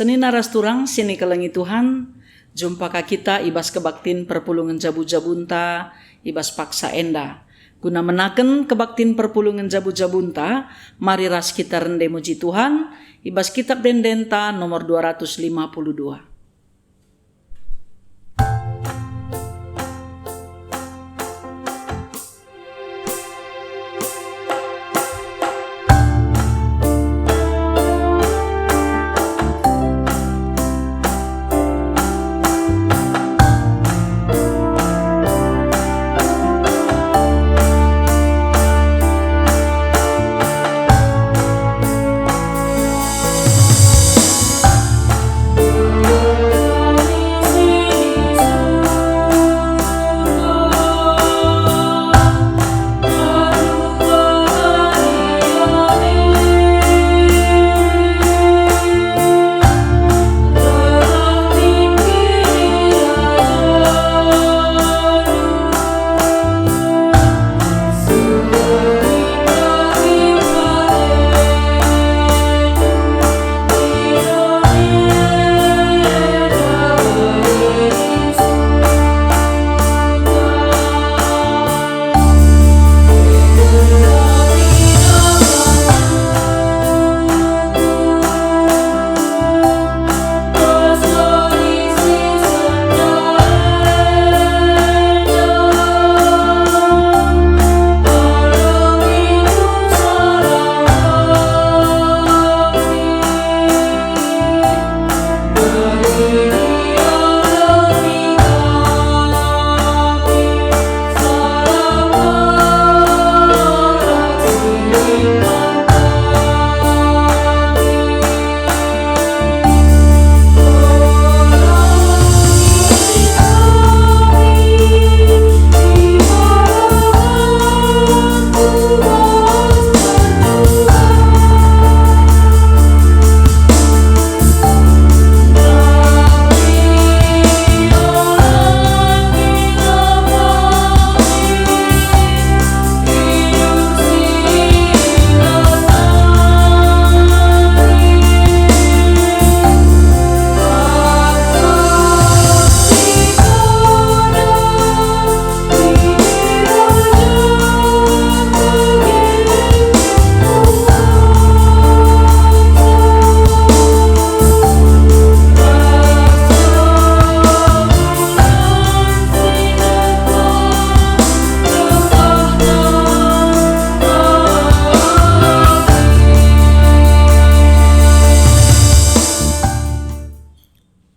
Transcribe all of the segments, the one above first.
Senina rasturang sini kelengi Tuhan, jumpa kita ibas kebaktin perpulungan jabu-jabunta, ibas paksa enda. Guna menaken kebaktin perpulungan jabu-jabunta, mari ras kita rende muji Tuhan, ibas kitab Dendenta nomor 252.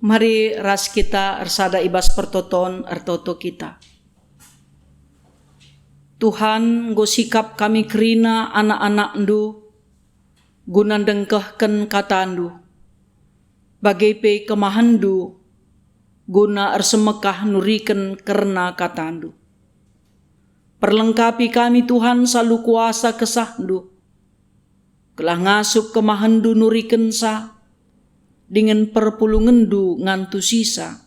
Mari ras kita ersada ibas pertoton ertoto kita. Tuhan go sikap kami kerina anak-anak ndu, guna dengkehken katandu, bagai pe kemahandu, guna ersemekah nuriken kerna katandu. Perlengkapi kami Tuhan salu kuasa kesahdu, kelah ngasup kemahandu nuriken sa, dengan perpulungendu ngantu sisa,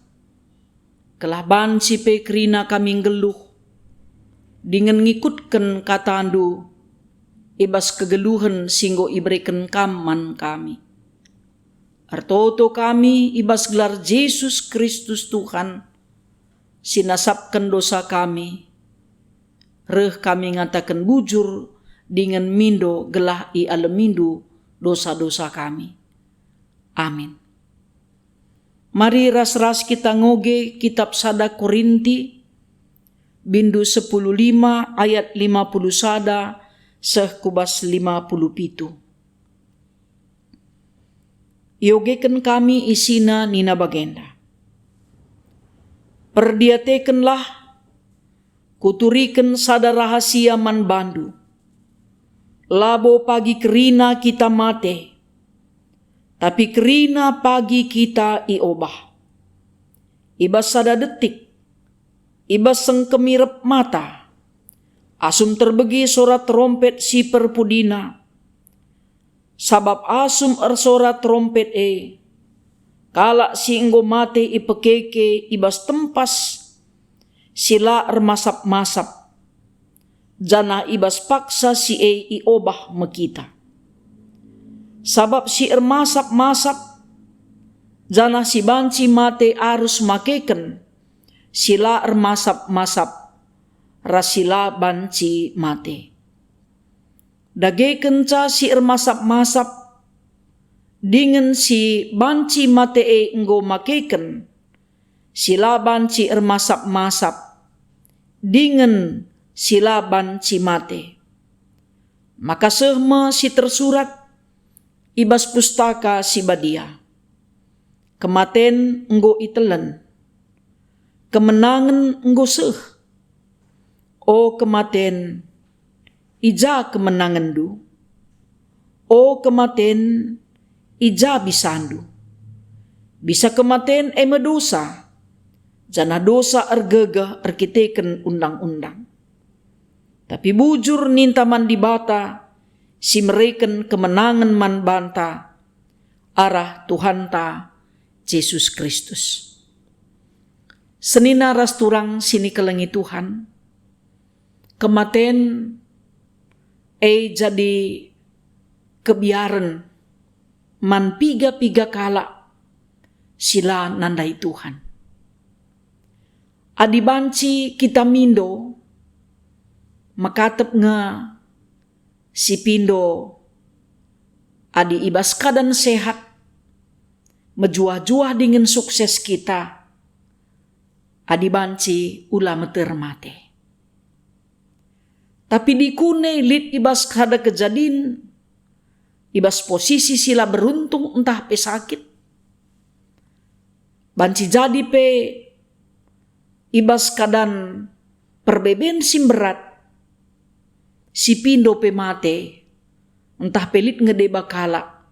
kelah ban sipe kerina kami geluh, dengan ngikutken katandu, ibas kegeluhan singgo ibreken kaman kami. Artoto kami ibas gelar Yesus Kristus Tuhan, sinasapkan dosa kami, reh kami ngatakan bujur, dengan mindo gelah i alemindu dosa-dosa kami. Amin. Mari ras-ras kita ngoge kitab sada Korinti bindu 10:5 ayat 50 sada seh kubas 57. Iogeken kami isina nina bagenda. Perdiatekenlah kuturiken sada rahasia man bandu. Labo pagi kerina kita mate. Tapi kerina pagi kita iobah. Ibas sada detik, ibas sengkemirep mata, asum terbegi sorat trompet si perpudina, sabab asum sorat trompet kalak si enggo mate ipekeke ibas tempas, sila masap-masap, jana ibas paksa si iobah mekita. Sabab si masap-masap, Jana si banci mate arus makeken sila masap-masap rasila banci mate. Dageken ca si masap-masap dengan si banci mate enggo makeken sila banci masap-masap dengan sila banci mate. Maka sehma si tersurat ibas pustaka si badia. Kematen enggo itelen, kemenangan enggo seh. O kematen, ija kemenangan du. O kematen, ija bisandu. Bisa kematen medosa, jana dosa ergegah erkiteken undang-undang. Tapi bujur ninta man dibata, si mereken kemenangan man banta, arah Tuhan ta Yesus Kristus. Senina rasturang sini kelengi Tuhan, kematen jadi kebiaran man piga-piga kala sila nandai Tuhan. Adibanci kita mindo, makatep nga si pindo adi ibas kadan sehat, mejuah-juah dengan sukses kita, adibanci ulah meter mate. Tapi dikune lit ibas kada kejadin, ibas posisi sila beruntung entah pe sakit. Banci jadi pe ibas kadan perbeben sim berat, si pindo pe mate, entah pelit ngede bakala,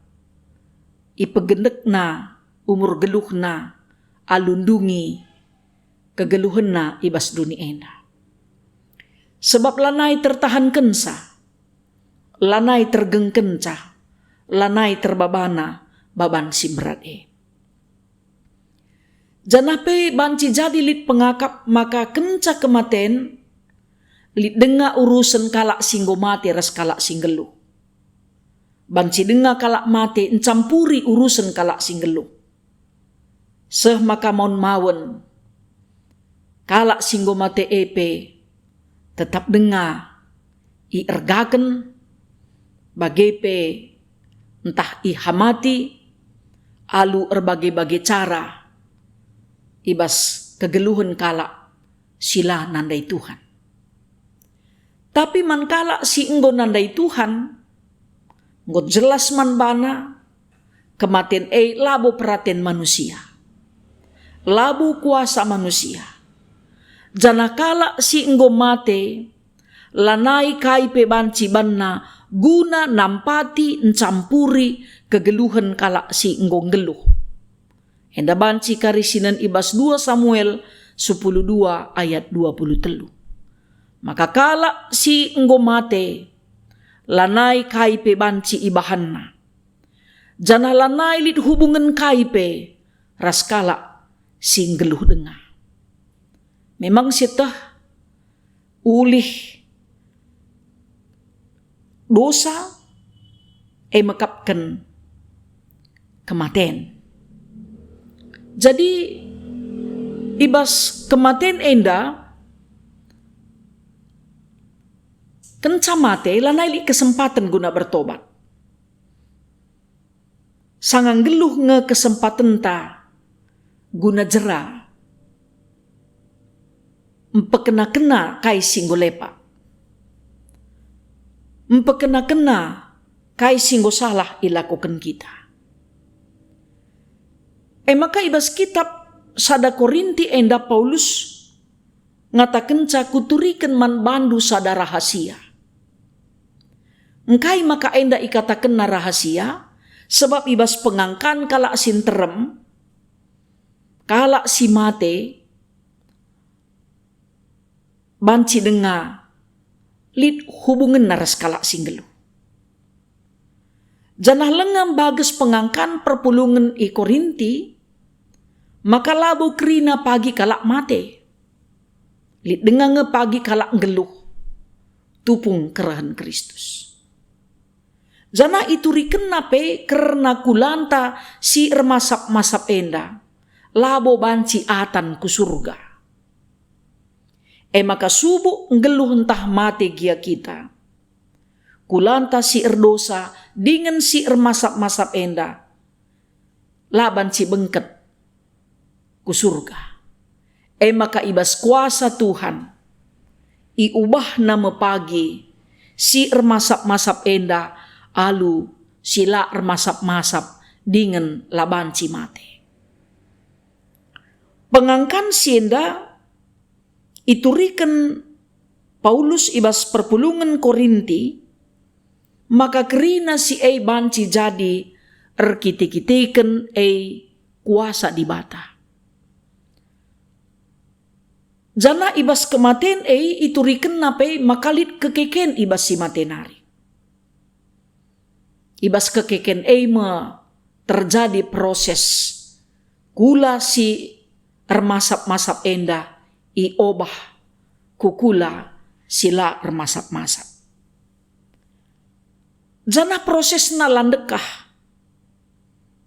ipegendek na umur geluh na alundungi kegeluhan na ibas dunia enda. Sebab lanai tertahan kensa, lanai tergengkenca, lanai terbabana baban simrat Janape banci jadi lit pengakap maka kenca kematen lit denga urusan kalak singgo mate ras kalak singgeluh. Banci denga kalak mate encampuri urusan kalak singgeluh. Seh maka mon mawen kalak singgo mate tetap denga i ergaken bagepe entah i hamati alu erbagai-bagai cara ibas kegeluhan kalak sila nandai Tuhan. Tapi man kalak si enggo nandai Tuhan, enggo jelas man bana kematen labo perhatian manusia, labo kuasa manusia. Jana kalak si enggo mate, lanai kai pe banci banna guna nampati encampuri kegeluhan kalak si enggo ngeluh. Enda banci karisinan ibas 2 Samuel 12 ayat 23. Maka kalak si enggo mate, lanai kai pe banci ibahanna. Jana lanai lit hubungan kai pe, ras kalak si ngeluh dengar. Memang setah ulih dosa mekapkan kematen. Jadi ibas kematen enda kenca mate lanai li kesempatan guna bertobat. Sangang geluh nge kesempatan ta guna jera empekena-kena kai singgo lepa. Empekena-kena kai singgo salah ilakukan kita. Maka ibas kitab sada Korinti enda Paulus ngatakan cakuturikan man bandu sada rahasia. Engkai maka enda ikatakan na rahasia sebab ibas pengangkan kalak sinterem, kalak si mate, banci denga lit hubungan naras kalak singgelu. Janah lengam bagus pengangkan perpulungan i Korinti, maka labu kerina pagi kalak mate. Lit denga ngepagi kalak ngeluh, tupung kerahan Kristus. Jana itu rikena pe karena kulanta si masap-masap enda. Labo banci atan ku surga. Maka subuh ngeluh entah mate gia kita. Kulanta si dosa dengan si masap-masap enda. Laban si bengket ku surga. Maka ibas kuasa Tuhan. Iubah nama pagi si masap-masap enda. Alu sila masap-masap dengan labanci mate. Pengangkan sienda iturikan Paulus ibas perpulungan Korinti, maka kerina si banci jadi erkiti-kitikan kuasa di bata. Jana ibas kematen iturikan nape makalit kekeken ibas si matenari. Ibas kekeken terjadi proses kula si masap-masap enda obah kukula sila masap-masap. Jana proses na landekah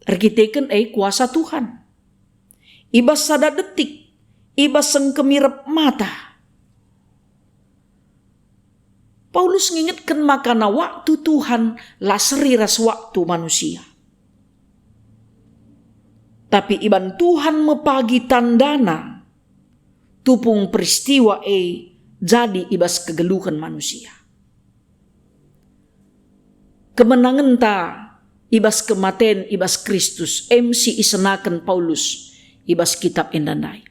erkiteken kuasa Tuhan. Ibas sada detik, ibas sengkemirep mata. Paulus ngingetkan makana waktu Tuhan lah seriras waktu manusia. Tapi iban Tuhan mepagi tandana tupung peristiwa jadi ibas kegeluhan manusia. Kemenangan ta ibas kematen ibas Kristus MC isenakan Paulus ibas kitab endandai.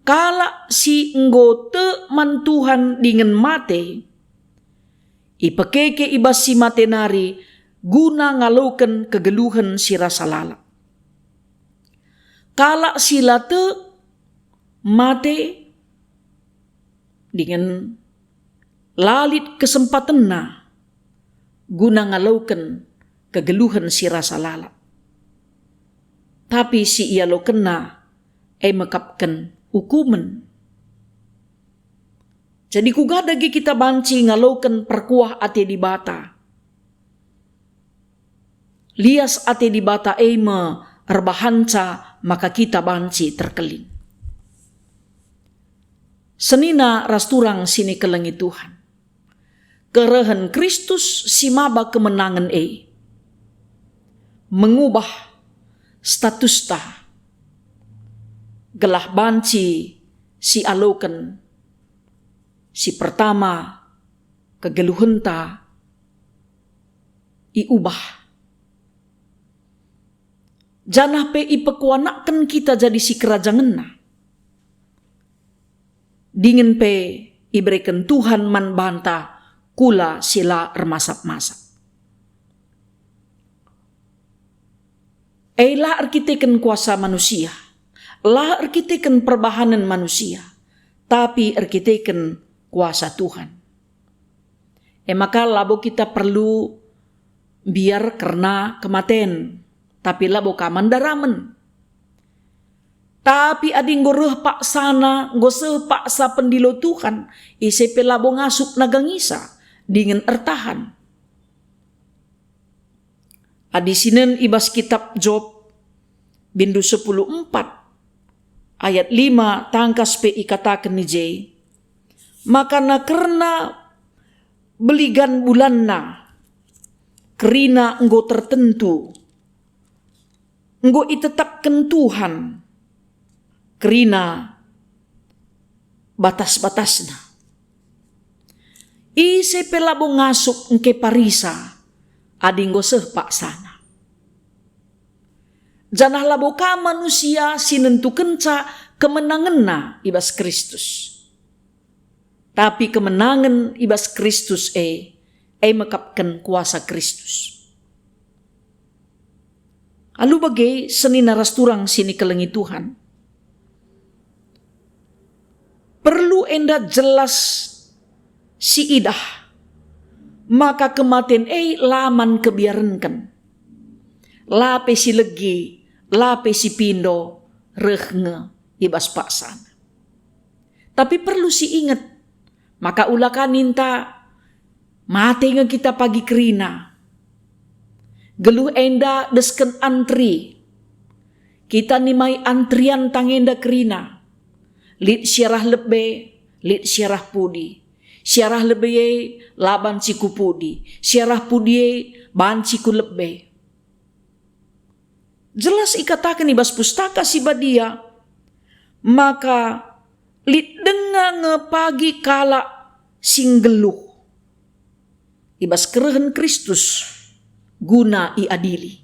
Kala si nggote man Tuhan dengan mate, ipekeke ibas si matenari guna ngaloken kegeluhan si rasa lalap. Kala si late mate dengan lalit kesempatan na guna ngaloken kegeluhan si rasa lalap. Tapi si ia lo kena mekapkan hukuman. Jadi kugadagi kita banci ngaloken perkuah ate di bata. Lias ate di bata erbahanca maka kita banci terkelin. Senina rasturang sini kelengi Tuhan. Kerehen Kristus si maba kemenangan mengubah status ta. Gelah banci si aloken si pertama kegeluhenta iubah. Janah pe ipekuanakan kita jadi si kerajaan na. Dingin pe iberikan Tuhan man banta kula sila ermasap-masap. Lah arkiteken kuasa manusia. Lah arkiteken perbahanan manusia. Tapi arkiteken kuasa Tuhan. Maka labo kita perlu biar karena kematen. Tapi labo kamandaramen. Tapi ading goreh paksana, ngose paksa pendilo Tuhan. Isepe labo ngasuk nagangisa. Dengan ertahan. Adisinen ibas kitab Job. Bindu 10:4. Ayat 5 tangkas pe ikatakan ni J. Maka na karena beligan bulanna. Kerina enggo tertentu. Enggo itetapkan Tuhan. Kerina batas-batasna. Ise pelabo ngasuk engke parisa. Adinggo sehpak sana. Janah labo ka manusia sinentukan ca kemenangan na ibas Kristus. Tapi kemenangan ibas Kristus mekapkan kuasa Kristus. Alu bagai seni narasturang sini kelengi Tuhan. Perlu enda jelas si idah. Maka kematian laman kebiarankan. Lape si legi, lape si pindo, rehnge ibas paksana. Tapi perlu si ingat. Maka ulakan ninta Mate nga kita pagi kerina. Geluh enda desken antri. Kita nimai antrian tangenda kerina. Lit syarah lebe, lit syarah pudi. Syarah lebe laban siku pudi. Syarah pudi ban siku lebe. Jelas ikatakan ibas pustaka si badia. Maka lit denga ngepagi kala singgeluh. Ibas kerehen Kristus guna iadili.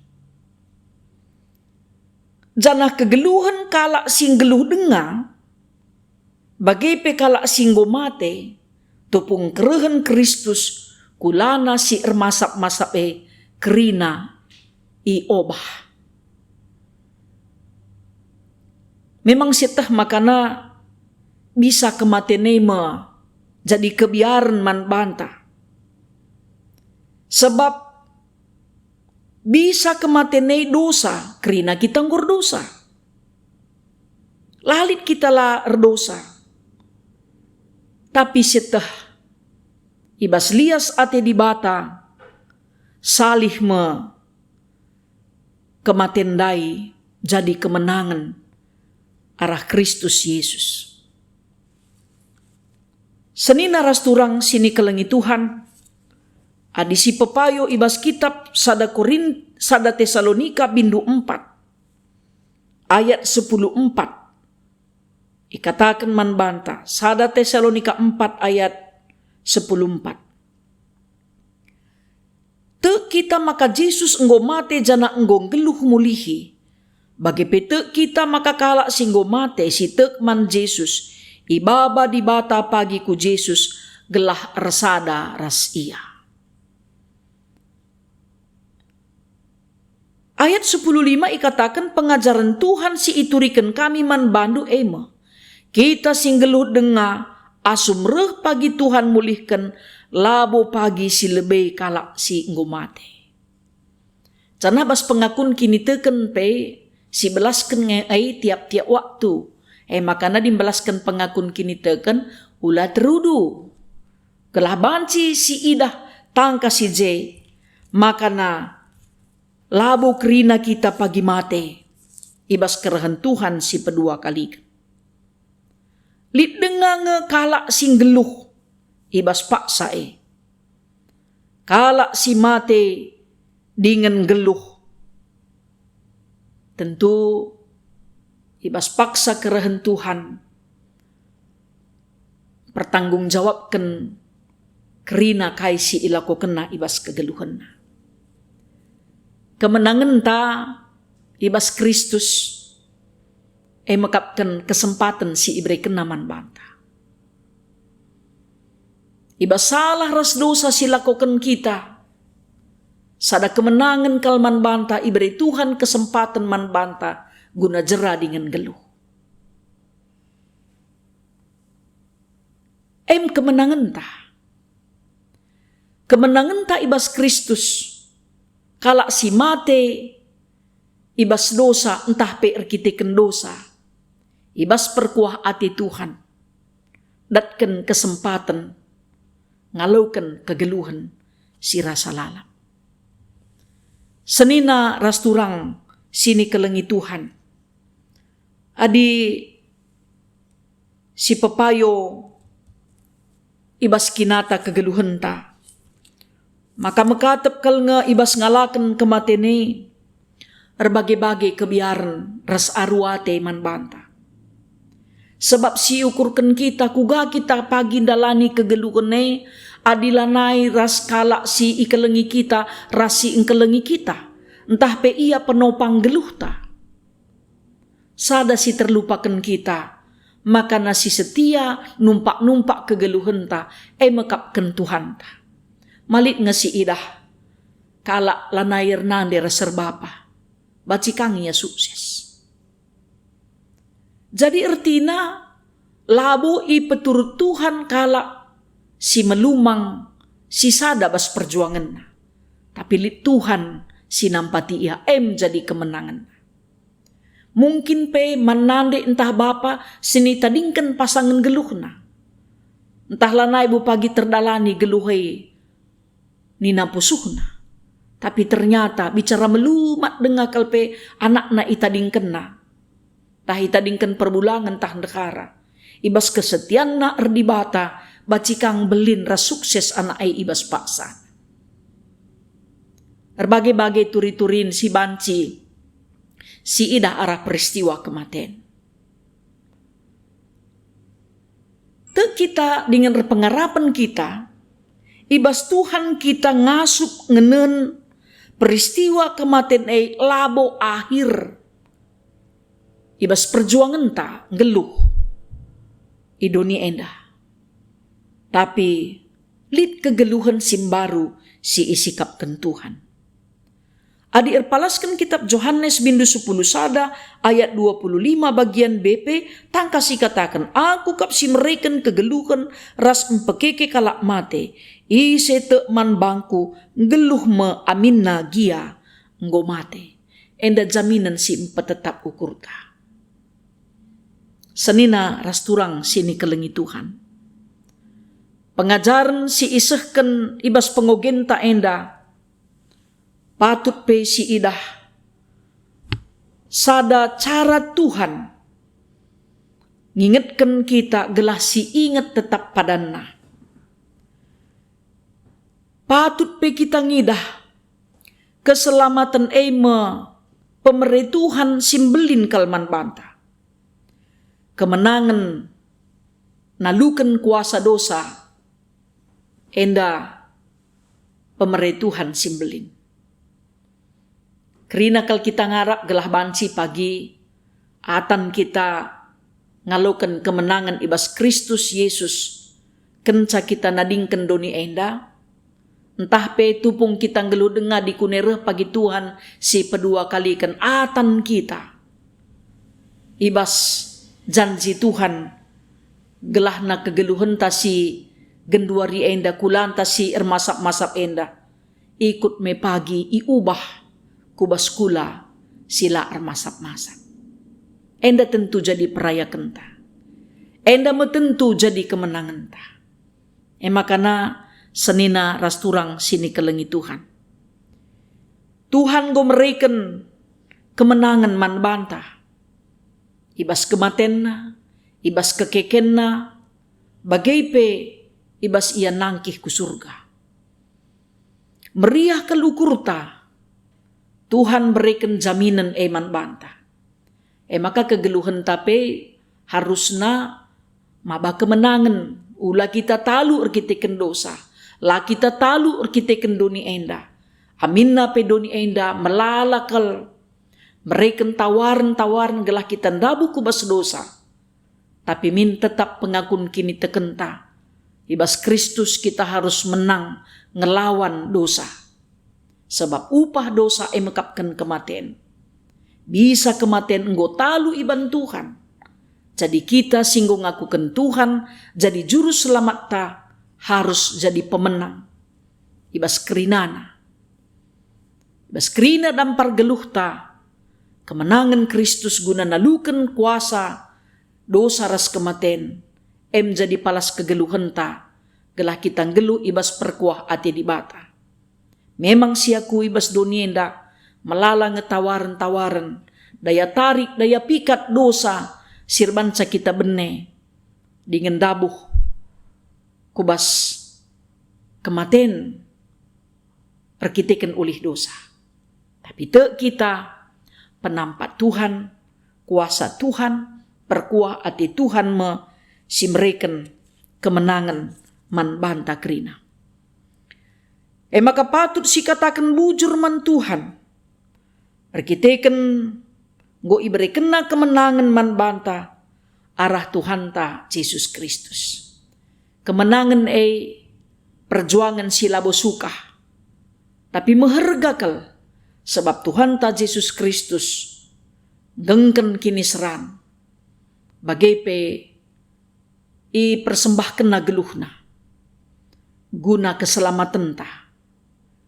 Janah kegeluhan kala singgeluh denga, bagai pekala singgo mate, tupung kerehen Kristus kulana si ermasap-masap kerina i obah. Memang setah makana bisa kematenema jadi kebiaran man banta. Sebab bisa kematenei dosa kerina kita nggur dosa. Lalit kita lah erdosa. Tapi setah ibas lias ate di bata salih me kematendai jadi kemenangan arah Kristus Yesus. Senina rasturang sini kelengi Tuhan. Adisi pepayo ibas kitab sada Tesalonika bindu 4 ayat 10:4. Ikatakan man banta sada Tesalonika 4 ayat 10:4. Te kita maka Jesus enggo mate jana enggo geluh mulihi. Bagi pete kita maka kala singgo mate si tek man Jesus. Ibaba di bata pagi ku Jesus gelah resada ras ia. Ayat 10:5 ikatakan pengajaran Tuhan si iturikan kami man bandu ema. Kita singgeluh denga asum reh pagi Tuhan mulihkan labo pagi si lebih kalak si ngomate. Cana bas pengakun kini teken pe si belaskan ngai tiap-tiap waktu. Makana dimbelaskan pengakun kini teken ulah terudu. Kelah banci si idah tangka si J. Makana labo kerina kita pagi mate. Ibas kerahan Tuhan si pedua kali. Lit denga kalak sing geluh. Ibas paksa kalak si mate dengan geluh. Tentu ibas paksa kerahan Tuhan. Pertanggungjawabkan kerina kai si ilako kena ibas kegeluhan. Kemenangan ta ibas Kristus mekapkan kesempatan si ibre kenaman banta. Ibas salah ras dosa si lakukan kita. Sada kemenangan kalman banta ibre Tuhan kesempatan man banta guna jera dengan geluh. Kemenangan ta. Kemenangan ta ibas Kristus. Kalak si mate, ibas dosa entah perkiteken dosa, ibas perkuah ati Tuhan, datkan kesempatan, ngalaukan kegeluhan si rasa lalam. Senina rasturang sini kelengi Tuhan, adi si pepayo ibas kinata kegeluhan ta. Maka mekatep kal nga ibas ngalaken kematene erbage-bage kebiaran ras arwate man banta. Sebab si ukurken kita kuga kita pagi dalani kegeluhane adilanai ras kalak si ikelengi kita rasi ingkelengi kita. Entah pe ia penopang geluh ta. Sada si terlupakan kita. Maka nasi setia numpak-numpak kegeluhan ta mekapken Tuhan ta. Malik ngasi idah kalak lanair nande reser bapa baci kanginya sukses. Jadi ertina labo i peturut Tuhan kalak si melumang si sada bas perjuangan. Tapi li Tuhan si nampati ia jadi kemenangan. Mungkin pe manande entah bapa sini tadingkan pasangan geluhna. Entah lanai bu pagi terdalani geluhai nina pusuhna. Tapi ternyata bicara melumat denga kalpe anakna itadingkenna. Tah itadingken perbulangan tah dekara. Ibas kesetianna erdibata bacikang belin ras sukses anak ai ibas paksa. Berbagai-bagai turi-turin si banci si ida arah peristiwa kematian. Te kita dengan pengarapan kita ibas Tuhan kita ngasup ngenen peristiwa kematian labo akhir. Ibas perjuangan ta geluh idoni endah. Tapi lid kegeluhan simbaru si isikapkan Tuhan. Adi erpalaskan kitab Yohanes bindu 10 sada ayat 25 bagian BP tangkasi katakan aku kapsi mereken kegeluhan ras empekeke kalak mate ise te man bangku geluh me aminna gia nggo mate enda jaminan si empetetap ukurta. Senina ras turang sini kelengi Tuhan. Pengajaran si isehken ibas pengogen ta enda patut pe si idah sada cara Tuhan ngingetkan kita gelah si ingat tetap padanna. Patut pe kita ngidah keselamatan pemerintah Tuhan simbelin kalman banta. Kemenangan nalukan kuasa dosa enda pemerintah Tuhan simbelin. Kerina kal kita ngarap gelah banci pagi, atan kita ngalokan kemenangan ibas Kristus Yesus, kenca kita nadingken doni enda, entah pe tupung kita ngelu denga di kunereh pagi Tuhan si pedua kali kan atan kita. Ibas janji Tuhan, gelah na kegeluhan ta si genduari enda kulanta si ermasap-masap enda, ikut me pagi iubah kubas kula sila armasap-masap. Enda tentu jadi peraya kenta. Enda tentu jadi kemenangan ta. Makana senina rasturang sini kelengi Tuhan. Tuhan go mereken kemenangan man bantah. Ibas kematenna, ibas kekekenna, bagai pe ibas ia nangkih ku surga. Meriah kelukurta Tuhan berikan jaminan eman bantah. Maka kegeluhan tape harusna maba kemenangan. Ula kita talu erkiteken dosa. La kita talu erkiteken doni enda. Aminna pe doni enda melalakal. Berikan tawaran-tawaran gelah kita ndabu kubas dosa. Tapi min tetap pengakun kini tekenta. Ibas Kristus kita harus menang ngelawan dosa. Sebab upah dosa mekapkan kematian. Bisa kematian enggo talu iban Tuhan. Jadi kita singgung ngakukan Tuhan, jadi juru selamat ta, harus jadi pemenang. Ibas kerinana. Ibas kerina dampar geluh ta, kemenangan Kristus guna nalukan kuasa, dosa ras kematian, jadi palas kegeluhan ta, gelah kita geluh ibas perkuah ati di bata. Memang siaku ibas donienda melala ngetawaran-tawaran, daya tarik, daya pikat dosa, sirbanca kita bene, dengan dabuh, kubas kematen, perkitikan ulih dosa. Tapi te kita penampat Tuhan, kuasa Tuhan, perkuah ati Tuhan simreken kemenangan man banta kerina. Maka patut si katakan bujur man Tuhan. Perkiteken go iberikena kemenangan man banta arah Tuhan ta Yesus Kristus. Kemenangan perjuangan silabo sukah. Tapi mehergakal sebab Tuhan ta Yesus Kristus gengken kini serang. Bagai pe persembahkan na geluhna. Guna keselamatan ta.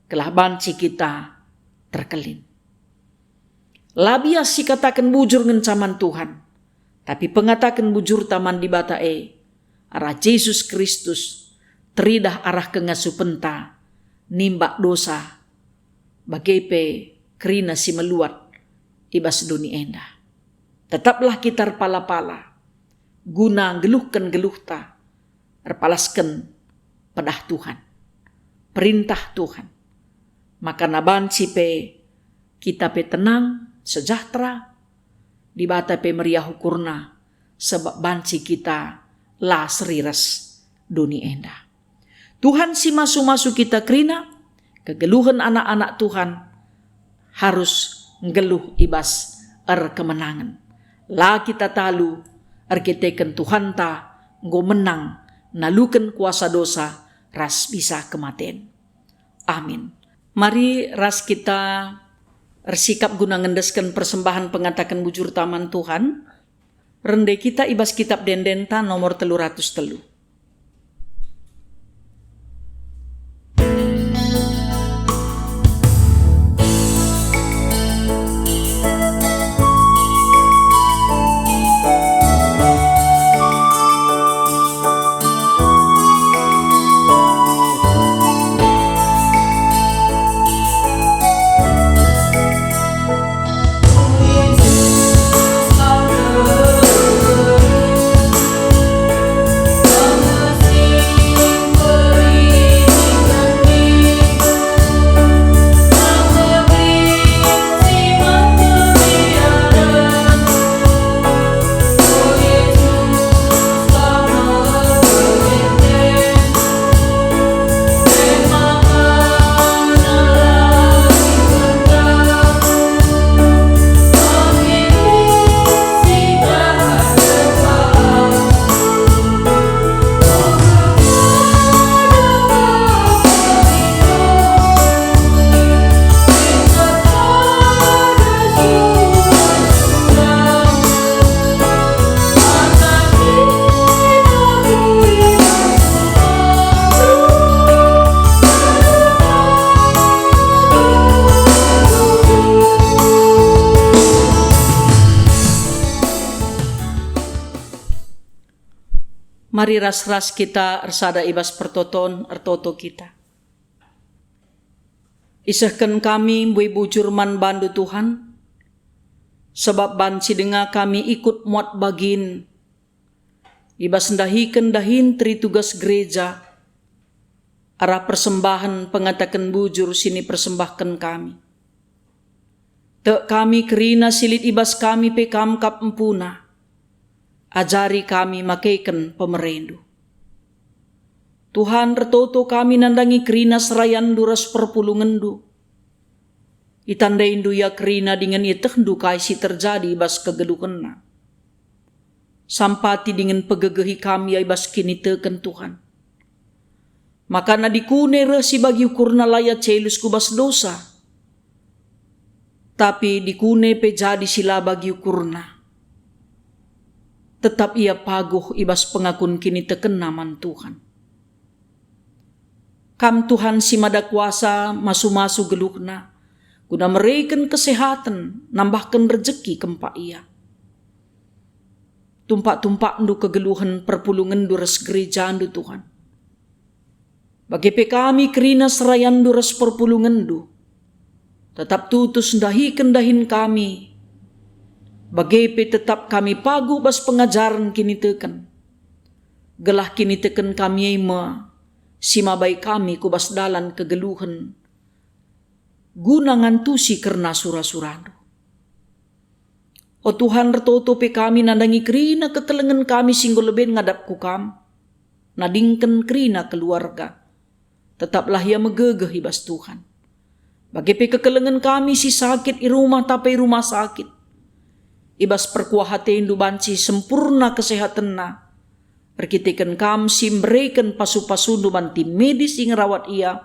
Kelah banci kita terkelin. Labias si katakan bujur ngencaman Tuhan. Tapi pengatakan bujur taman di bata arah Yesus Kristus teridah arah kengasupenta nimbak dosa bagepe kerina si meluat ibas duni enda. Tetaplah kita pala-pala guna geluhkan geluhta erpalaskan pedah Tuhan, perintah Tuhan. Maka nabanci pe kita pe tenang, sejahtera, di bata pe meriah hukurna, sebab banci kita la seriras duni enda. Tuhan si masu-masu kita kerina, kegeluhan anak-anak Tuhan harus ngeluh ibas kemenangan. La kita talu arkiteken Tuhan ta nggo menang naluken kuasa dosa ras bisa kematen. Amin. Mari ras kita ersikap guna ngendeskan persembahan pengatakan bujur taman Tuhan. Rende kita ibas kitab Dendenta nomor 303. Mari ras-ras kita ersada ibas pertoton ertoto kita. Isahkan kami bui bujur man bandu Tuhan, sebab banci denga kami ikut muat bagin, ibas ndahikan dahin tri tugas gereja, arah persembahan pengatakan bujur sini persembahkan kami. Tek kami kerina silit ibas kami pe kamkap empuna, ajari kami makaikan pemerendu. Tuhan retoto kami nandangi kerina serayan duras perpulungendu. Itandaindu ya kerina dengan itehdu kaisi terjadi ibas kegelukenna. Sampati dengan pegegehi kami ya ibas kini teken Tuhan. Maka na dikune resi bagi ukurna layat celus kubas dosa. Tapi dikune pe jadi sila bagi ukurna. Tetap ia paguh ibas pengakun kini teken naman Tuhan. Kam Tuhan si mada kuasa masu-masu geluhna, guna mereken kesehatan, nambahkan rezeki kempa ia. Tumpak-tumpak ndu kegeluhan perpulungan du res gereja ndu Tuhan. Bagi kami kerina serayan du res perpulungan du, tetap tutus ndahi kendahin kami. Bagepe tetap kami pagu bas pengajaran kini teken. Gelah kini teken kami ima, sima baik kami kubas dalan kegeluhan. Guna ngantusi kerna surah-surahnu. O Tuhan retoto pe kami nandangi kerina ketelengan kami singgol leben ngadap kukam. Nadingken kerina keluarga. Tetaplah ia megegeh ibas Tuhan. Bagepe kekelengan kami si sakit i rumah tapai rumah sakit. Ibas perkuah hati indu banci sempurna kesehatan na. Perkitikan kam simbrekan pasu-pasu numan tim medis ing rawat ia.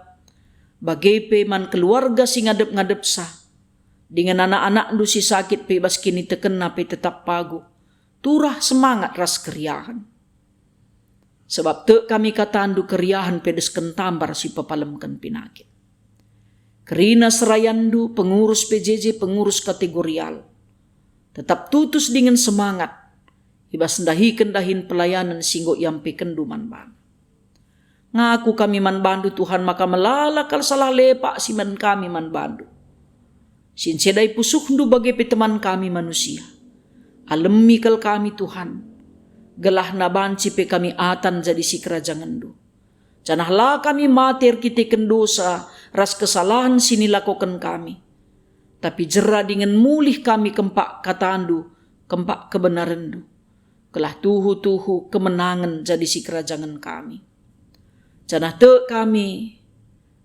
Bagepe man keluarga sing ngadep-ngadep sah. Dengan anak-anak ndu si sakit pe ibas kini teken pe tetap pagu. Turah semangat ras keriahan. Sebab te kami katandu keriahan pedesken tambar si pepalemkan pinakit. Kerina serayandu pengurus PJJ pengurus kategorial. Tetap tutus dengan semangat. Ibas ndahi kendahin pelayanan singgo yampe kenduman bang. Ngaku kami man bandu Tuhan, maka melalakal salah lepak si man kami man bandu. Sin sedai pusukndu bagi teman kami manusia. Alemi kal kami Tuhan. Gelah na banci pe kami atan jadi si kerajangandu. Janahlah kami mater kitiken dosa, ras kesalahan sini lakukan kami. Tapi jera dengan mulih kami kempak katandu, kempak kebenarandu. Kelah tuhu-tuhu kemenangan jadi si kerajangan kami. Janah te kami,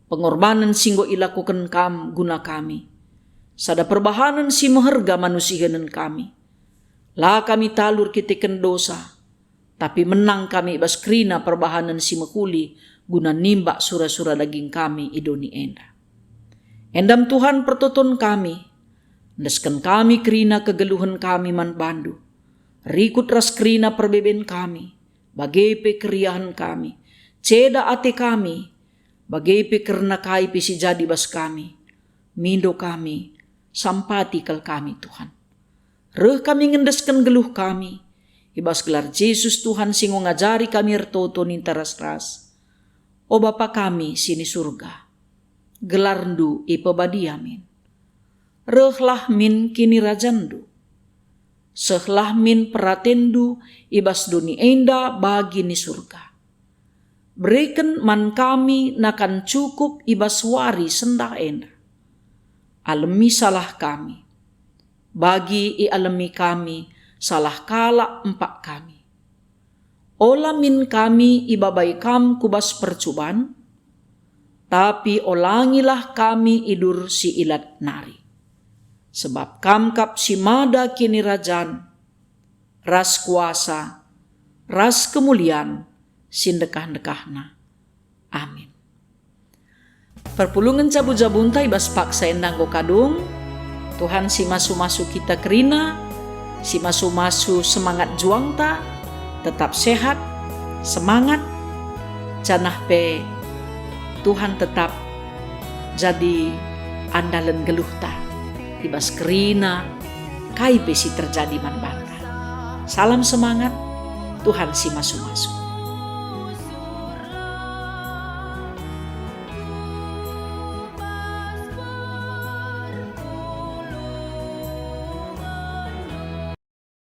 pengorbanan singgo ilakukan kam guna kami. Sada perbahanan si meherga manusianan kami. Lah kami talur kitiken dosa, tapi menang kami bas krina perbahanan si mekuli guna nimbak sura-sura daging kami idoni enda. Endam Tuhan pertoton kami, ndesken kami krina kegeluhan kami man bandu. Rikut ras krina perbeben kami, bagai pe keriahan kami. Ceda ate kami, bagai pe kerna kai pe si jadi bas kami. Mindo kami, sampati kal kami Tuhan. Reh kami ngendesken geluh kami, ibas gelar Yesus Tuhan singo ngajari kami ertoto nintaras ras. O Bapa kami sini surga, gelarndu ipebadiamin. Rehlah min kini rajandu, sehlah min peratendu ibas duni enda bagi ni surga. Berikan man kami nakan cukup ibas wari sendah enda. Alemi salah kami, bagi i alemi kami salah kala empak kami. Ola min kami ibabai kam kubas percubaan, tapi olangilah kami idur si ilat nari. Sebab kam kap si mada kini rajan, ras kuasa, ras kemuliaan, sindekah-dekahna. Amin. Perpulungan jabu-jabunta ibas paksa endang ko kadung. Tuhan si masu-masu kita kerina, si masu-masu semangat juang ta, tetap sehat, semangat, janah pe Tuhan tetap jadi andalan geluh ta. Ibas kerina, kai pe si terjadi man bangga. Salam semangat, Tuhan si masu-masu.